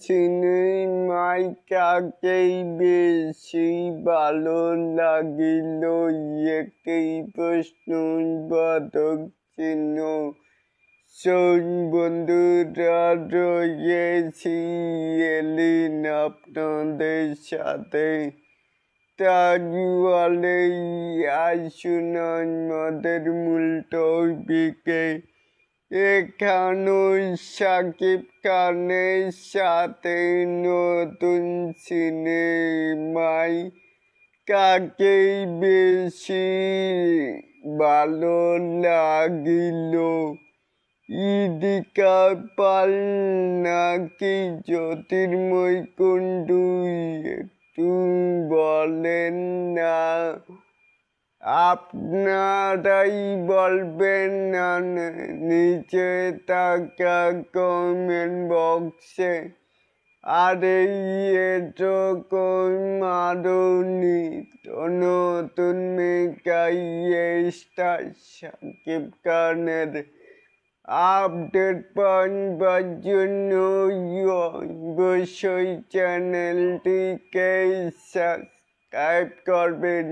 সিনেমায় কাকেই বেশি ভালো লাগিল? একই প্রশ্নবোধক চিহ্ন। বন্ধুরা রয়েছি এলিন আপনাদের সাথে। তাহলে আসুন আমাদের মূল টপিকে। এখানে শাকিব খানের সাথে নতুন সিনেমায় কাকেই বেশি ভালো লাগিল? ইদিকা পাল নাকি জ্যোতির্ময় কুণ্ডু? একটু বলেন না, আপনারাই বলবেন না নিচে থাকা কমেন্ট বক্সে। আর এরকম আরো নিত্য নতুন মেগা স্টার শাকিব খানের আপডেট পাওয়ার জন্য অবশ্যই চ্যানেলটিকে সাবস্ক্রাইব করবেন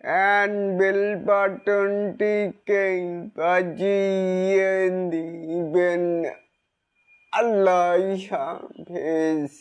and বেল বাটনটিকে বাজিয়ে দিবেন। আল্লাহ হাফেজ।